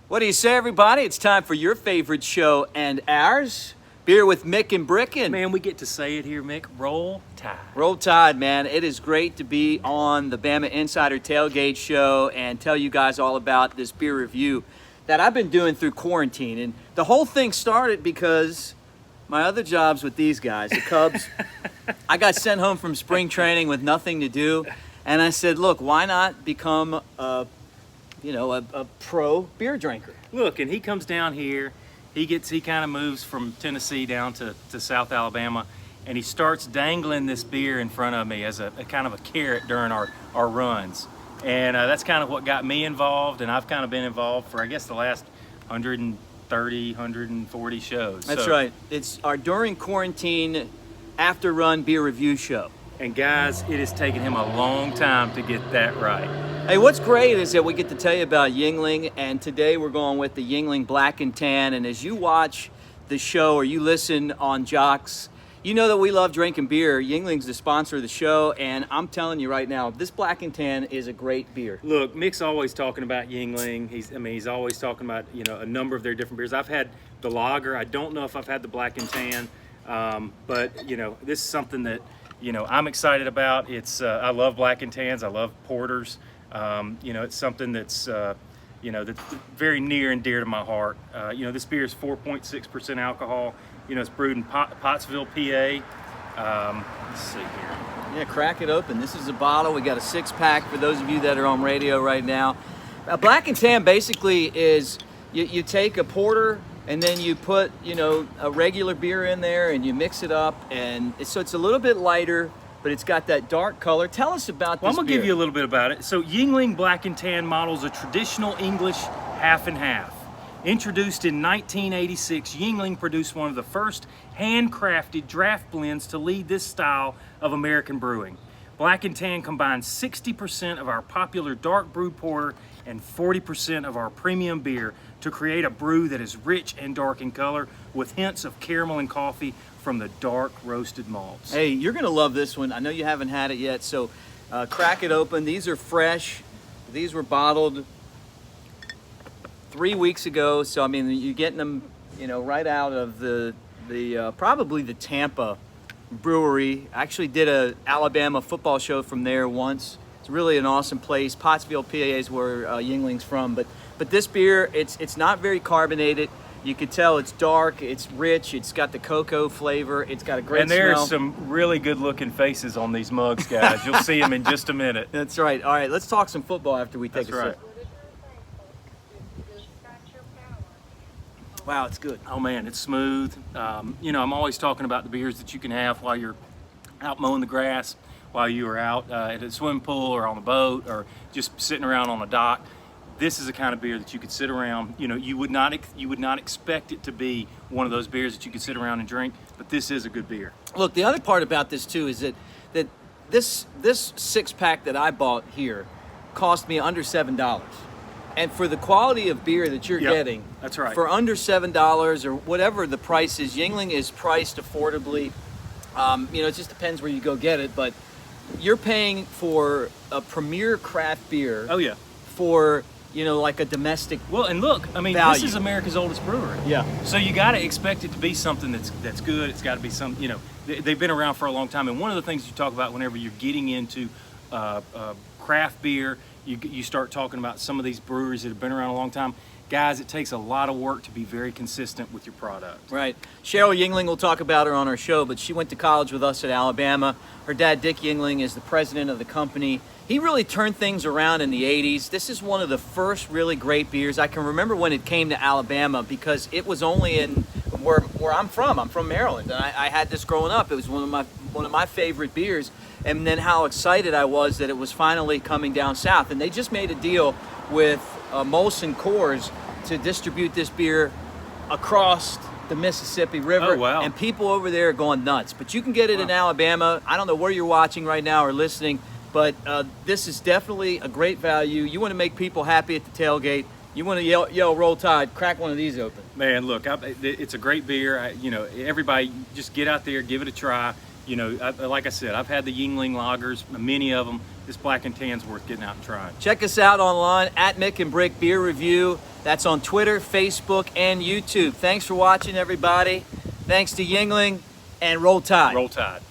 What do you say, everybody? It's time for your favorite show and ours. Beer with Mick and Bricken. Man, we get to say it here, Mick. Roll Tide. Roll Tide, man. It is great to be on the Bama Insider Tailgate show and tell you guys all about this beer review that I've been doing through quarantine. And the whole thing started because my other jobs with these guys, the Cubs, I got sent home from spring training with nothing to do. And I said, look, why not become a pro beer drinker? Look, and he comes down here. He kind of moves from Tennessee down to South Alabama, and he starts dangling this beer in front of me as a kind of a carrot during our runs. And that's kind of what got me involved, and I've kind of been involved for, I guess, the last 130, 140 shows. That's right. It's our during quarantine after run beer review show. And guys, it has taken him a long time to get that right. Hey, what's great is that we get to tell you about Yuengling, and today we're going with the Yuengling Black and Tan. And as you watch the show or you listen on Jocks, you know that we love drinking beer. Yuengling's the sponsor of the show, and I'm telling you right now, this Black and Tan is a great beer. Look, Mick's always talking about Yuengling. He's always talking about a number of their different beers. I've had the lager. I don't know if I've had the Black and Tan, but this is something that I'm excited about. It's I love Black and Tans. I love porters. It's something that's that's very near and dear to my heart. This beer is 4.6% alcohol. It's brewed in Pottsville, PA. Let's see here. Yeah, crack it open. This is a bottle. We got a 6-pack for those of you that are on radio right now. Black and Tan basically is you take a porter and then you put a regular beer in there and you mix it up, and so it's a little bit lighter, but it's got that dark color. Tell us about this Well, I'm going to beer. give you a little bit about it. So Yuengling Black and Tan models a traditional English half and half. Introduced in 1986, Yuengling produced one of the first handcrafted draft blends to lead this style of American brewing. Black and Tan combines 60% of our popular Dark Brewed Porter and 40% of our premium beer to create a brew that is rich and dark in color with hints of caramel and coffee from the dark roasted malts. Hey, you're going to love this one. I know you haven't had it yet, so crack it open. These are fresh. These were bottled 3 weeks ago, so I mean you're getting them right out of the probably the Tampa brewery. I actually did a Alabama football show from there once. It's really an awesome place. Pottsville, PA is where Yuengling's from, but this beer, it's not very carbonated. You can tell it's dark, it's rich, it's got the cocoa flavor, it's got a great smell. And there's some really good looking faces on these mugs, guys. You'll see them in just a minute. That's right. All right, let's talk some football after we take That's a right. sip. Wow, it's good. Oh man, it's smooth. I'm always talking about the beers that you can have while you're out mowing the grass, while you are out at a swimming pool or on a boat or just sitting around on a dock. This is the kind of beer that you could sit around. You would not expect it to be one of those beers that you could sit around and drink, but this is a good beer. Look, the other part about this too is that this 6-pack that I bought here cost me under $7. And for the quality of beer that you're getting, that's right. For under $7 or whatever the price is, Yuengling is priced affordably. It just depends where you go get it, but you're paying for a premier craft beer. Oh yeah. For like a domestic. Well, and look, value. This is America's oldest brewery. Yeah. So you got to expect it to be something that's good. It's got to be some. They've been around for a long time, and one of the things you talk about whenever you're getting into craft beer, you start talking about some of these breweries that have been around a long time. Guys, it takes a lot of work to be very consistent with your product. Right. Cheryl Yuengling, we'll talk about her on our show, but she went to college with us at Alabama. Her dad, Dick Yuengling, is the president of the company. He really turned things around in the 80s. This is one of the first really great beers. I can remember when it came to Alabama because it was only in where I'm from. I'm from Maryland, and I had this growing up. It was one of my favorite beers. And then how excited I was that it was finally coming down south. And they just made a deal with Molson Coors to distribute this beer across the Mississippi River. Oh, wow. And people over there are going nuts. But you can get it in Alabama. I don't know where you're watching right now or listening, but this is definitely a great value. You want to make people happy at the tailgate. You want to yell Roll Tide, crack one of these open. Man, look, it's a great beer. Everybody just get out there, give it a try. Like I said, I've had the Yuengling lagers, many of them. This Black and Tan's worth getting out and trying. Check us out online at Mick and Brick Beer Review. That's on Twitter, Facebook, and YouTube. Thanks for watching, everybody. Thanks to Yuengling, and Roll Tide. Roll Tide.